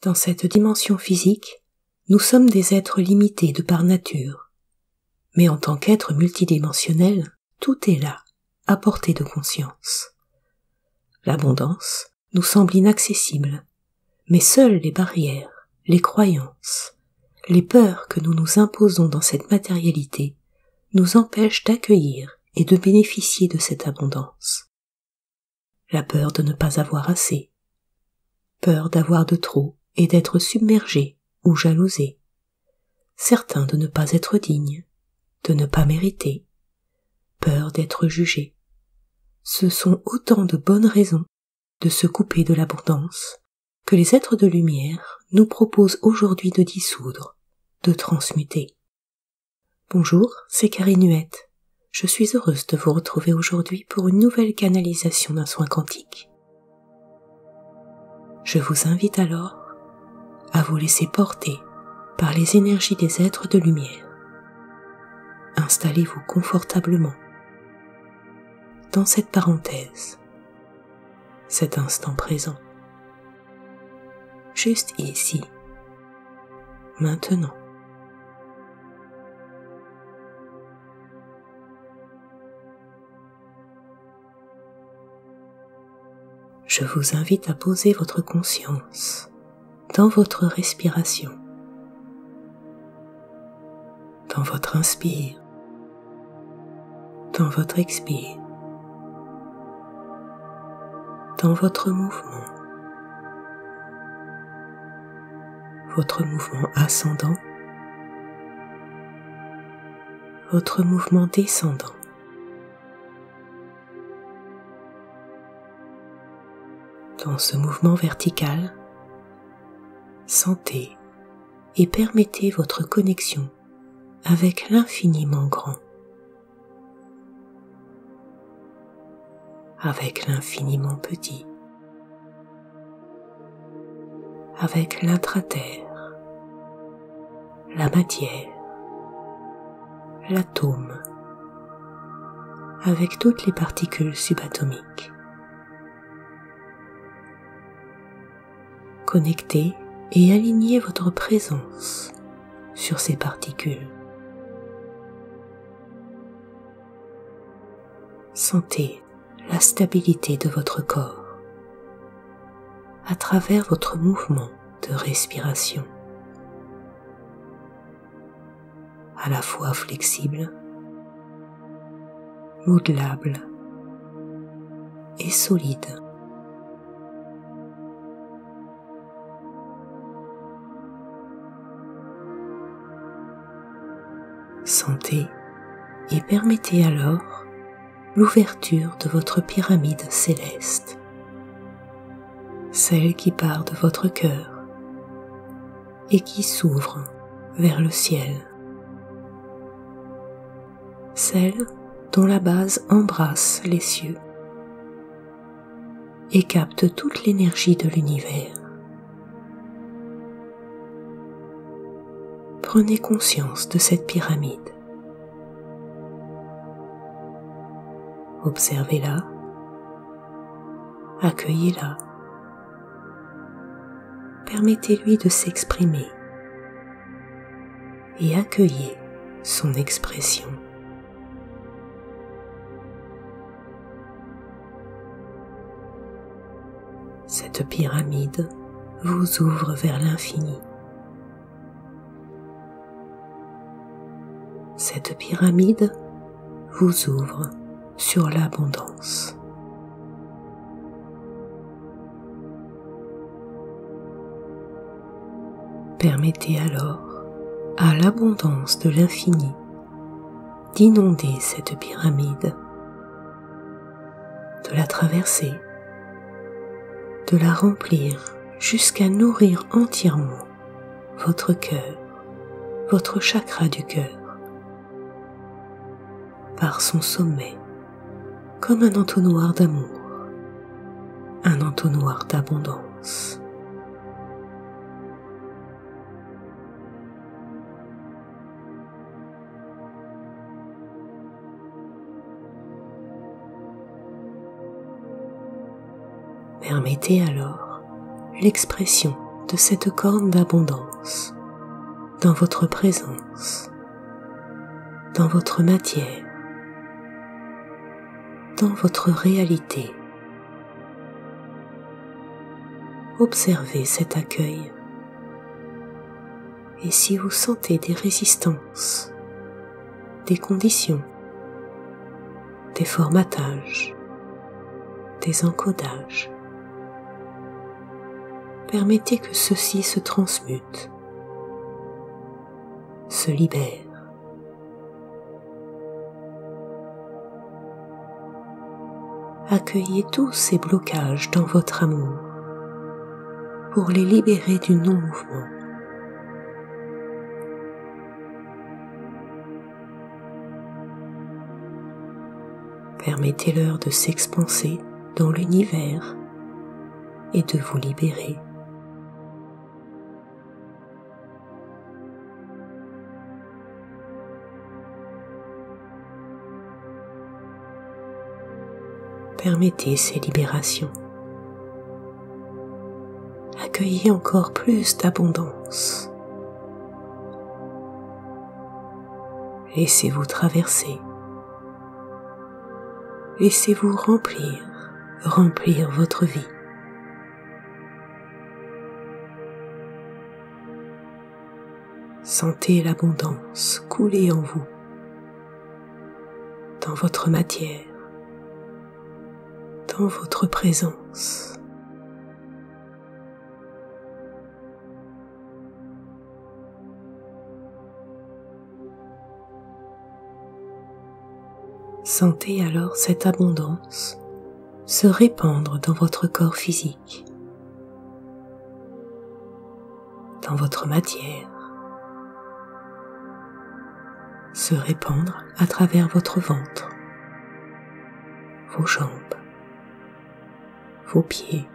Dans cette dimension physique, nous sommes des êtres limités de par nature. Mais en tant qu'êtres multidimensionnels, tout est là, à portée de conscience. L'abondance nous semble inaccessible, mais seules les barrières, les croyances, les peurs que nous nous imposons dans cette matérialité nous empêchent d'accueillir et de bénéficier de cette abondance. La peur de ne pas avoir assez, peur d'avoir de trop et d'être submergé ou jalousé, certain de ne pas être digne, de ne pas mériter, peur d'être jugé. Ce sont autant de bonnes raisons de se couper de l'abondance que les êtres de lumière nous proposent aujourd'hui de dissoudre, de transmuter. Bonjour, c'est Karine Huette. Je suis heureuse de vous retrouver aujourd'hui pour une nouvelle canalisation d'un soin quantique. Je vous invite alors à vous laisser porter par les énergies des êtres de lumière. Installez-vous confortablement dans cette parenthèse, cet instant présent, juste ici, maintenant. Je vous invite à poser votre conscience dans votre respiration, dans votre inspire, dans votre expire, dans votre mouvement ascendant, votre mouvement descendant. Dans ce mouvement vertical, sentez et permettez votre connexion avec l'infiniment grand, avec l'infiniment petit, avec l'intraterre, la matière, l'atome, avec toutes les particules subatomiques. Connectez et alignez votre présence sur ces particules. Sentez la stabilité de votre corps à travers votre mouvement de respiration, à la fois flexible, modelable et solide. Sentez et permettez alors l'ouverture de votre pyramide céleste, celle qui part de votre cœur et qui s'ouvre vers le ciel, celle dont la base embrasse les cieux et capte toute l'énergie de l'univers. Prenez conscience de cette pyramide. Observez-la, accueillez-la, permettez-lui de s'exprimer et accueillez son expression. Cette pyramide vous ouvre vers l'infini. Cette pyramide vous ouvre sur l'abondance. Permettez alors à l'abondance de l'infini d'inonder cette pyramide, de la traverser, de la remplir jusqu'à nourrir entièrement votre cœur, votre chakra du cœur, par son sommet, comme un entonnoir d'amour, un entonnoir d'abondance. Permettez alors l'expression de cette corne d'abondance dans votre présence, dans votre matière, dans votre réalité. Observez cet accueil et si vous sentez des résistances, des conditions, des formatages, des encodages, permettez que ceux-ci se transmutent, se libèrent. Accueillez tous ces blocages dans votre amour pour les libérer du non-mouvement. Permettez-leur de s'expanser dans l'univers et de vous libérer. Permettez ces libérations. Accueillez encore plus d'abondance. Laissez-vous traverser. Laissez-vous remplir votre vie. Sentez l'abondance couler en vous, dans votre matière, dans votre présence. Sentez alors cette abondance se répandre dans votre corps physique, dans votre matière, se répandre à travers votre ventre, vos jambes, vos pieds,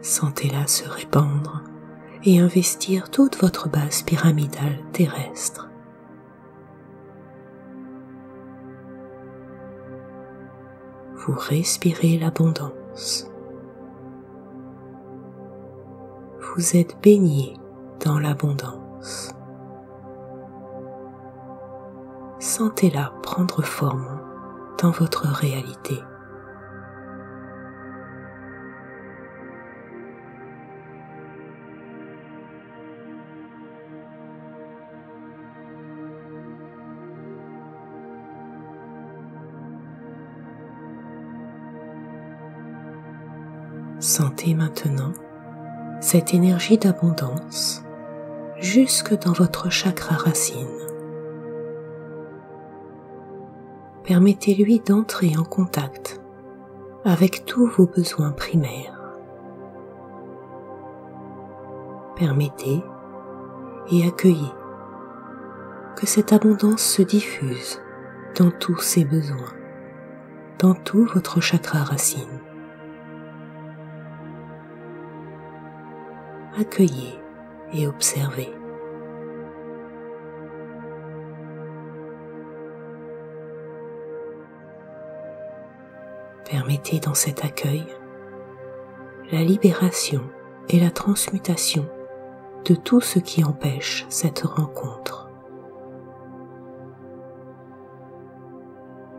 sentez-la se répandre et investir toute votre base pyramidale terrestre. Vous respirez l'abondance. Vous êtes baigné dans l'abondance. Sentez-la prendre forme dans votre réalité. Sentez maintenant cette énergie d'abondance jusque dans votre chakra racine. Permettez-lui d'entrer en contact avec tous vos besoins primaires. Permettez et accueillez que cette abondance se diffuse dans tous ces besoins, dans tout votre chakra racine. Accueillez et observez. Permettez dans cet accueil la libération et la transmutation de tout ce qui empêche cette rencontre.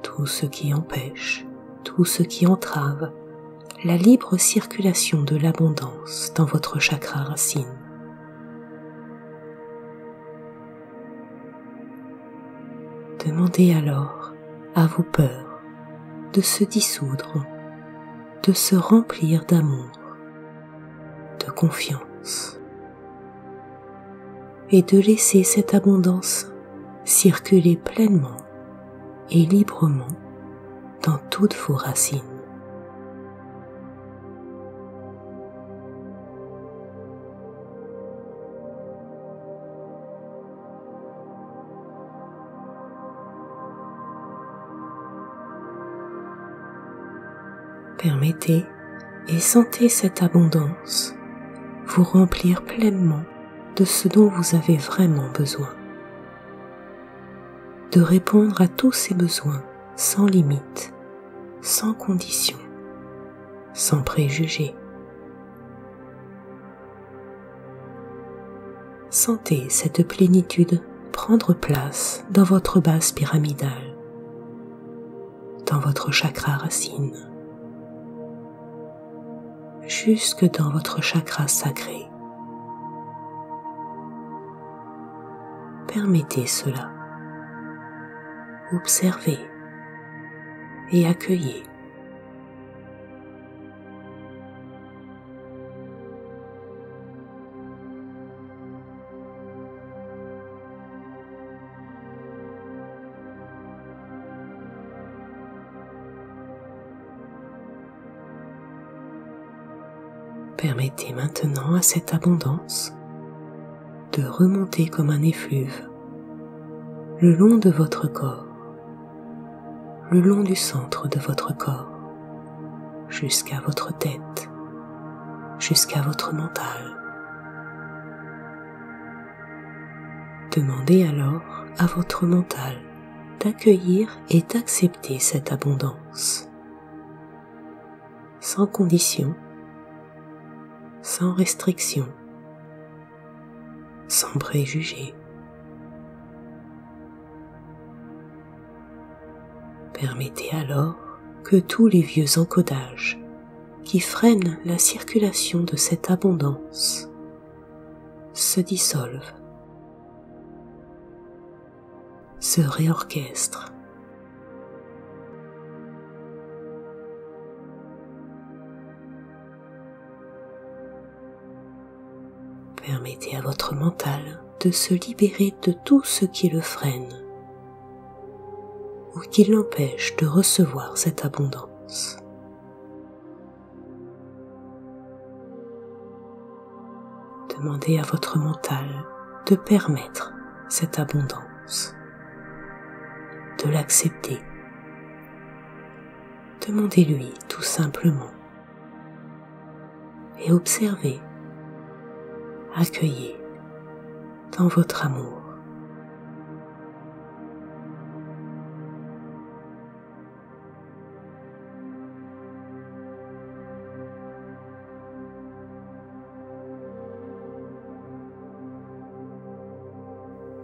Tout ce qui empêche, tout ce qui entrave la libre circulation de l'abondance dans votre chakra racine. Demandez alors à vos peurs de se dissoudre, de se remplir d'amour, de confiance, et de laisser cette abondance circuler pleinement et librement dans toutes vos racines. Permettez et sentez cette abondance vous remplir pleinement de ce dont vous avez vraiment besoin. De répondre à tous ces besoins sans limite, sans condition. sans préjugés. Sentez cette plénitude prendre place dans votre base pyramidale, dans votre chakra racine, jusque dans votre chakra sacré. Permettez cela. Observez et accueillez. Permettez maintenant à cette abondance de remonter comme un effluve le long de votre corps, le long du centre de votre corps, jusqu'à votre tête, jusqu'à votre mental. Demandez alors à votre mental d'accueillir et d'accepter cette abondance, sans condition, sans restriction, sans préjugés. Permettez alors que tous les vieux encodages qui freinent la circulation de cette abondance se dissolvent, se réorchestrent. Permettez à votre mental de se libérer de tout ce qui le freine ou qui l'empêche de recevoir cette abondance. Demandez à votre mental de permettre cette abondance, de l'accepter. Demandez-lui tout simplement et observez. Accueillez dans votre amour.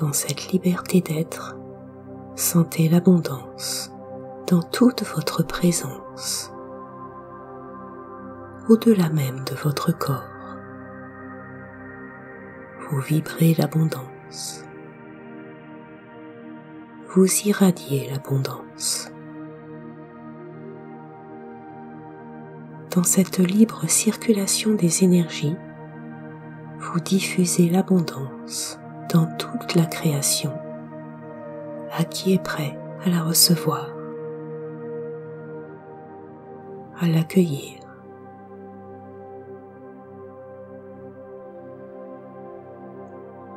Dans cette liberté d'être, sentez l'abondance dans toute votre présence, au-delà même de votre corps. Vous vibrez l'abondance. Vous irradiez l'abondance. Dans cette libre circulation des énergies, vous diffusez l'abondance dans toute la création, à qui est prêt à la recevoir, à l'accueillir.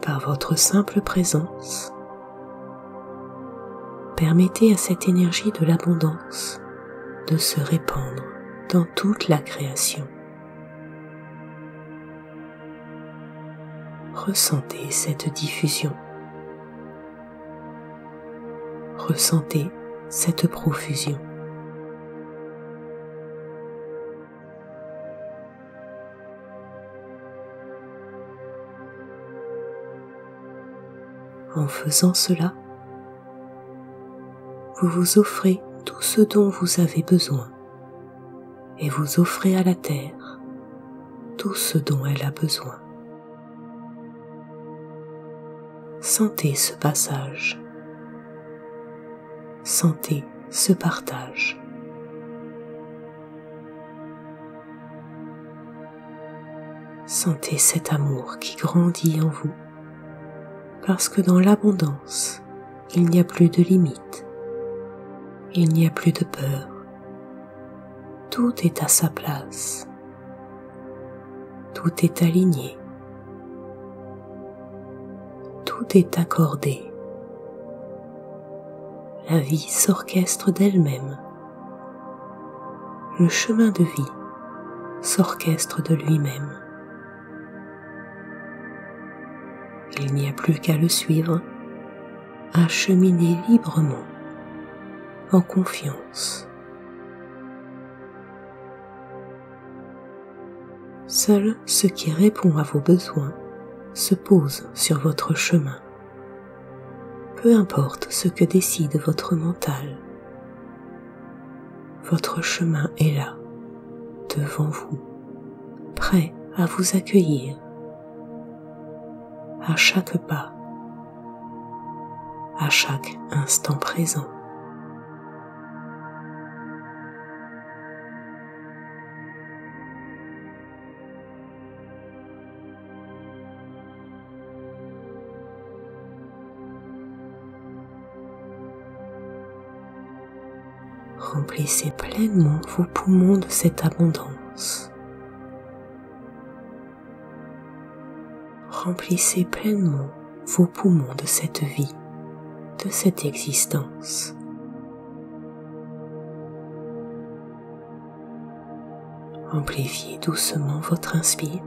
Par votre simple présence, permettez à cette énergie de l'abondance de se répandre dans toute la création. Ressentez cette diffusion. Ressentez cette profusion. En faisant cela, vous vous offrez tout ce dont vous avez besoin et vous offrez à la terre tout ce dont elle a besoin. Sentez ce passage. Sentez ce partage. Sentez cet amour qui grandit en vous. Parce que dans l'abondance, il n'y a plus de limites, il n'y a plus de peur, tout est à sa place, tout est aligné, tout est accordé. La vie s'orchestre d'elle-même, le chemin de vie s'orchestre de lui-même. Il n'y a plus qu'à le suivre, à cheminer librement, en confiance. Seul ce qui répond à vos besoins se pose sur votre chemin. Peu importe ce que décide votre mental, votre chemin est là, devant vous, prêt à vous accueillir. À chaque pas, à chaque instant présent. Remplissez pleinement vos poumons de cette abondance. Remplissez pleinement vos poumons de cette vie, de cette existence. Amplifiez doucement votre inspire.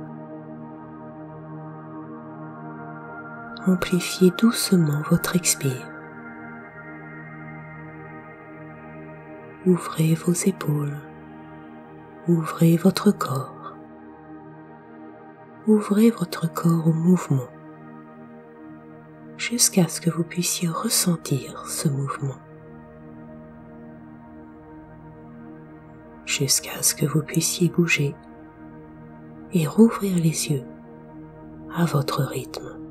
Amplifiez doucement votre expire. Ouvrez vos épaules. Ouvrez votre corps. Ouvrez votre corps au mouvement jusqu'à ce que vous puissiez ressentir ce mouvement. Jusqu'à ce que vous puissiez bouger et rouvrir les yeux à votre rythme.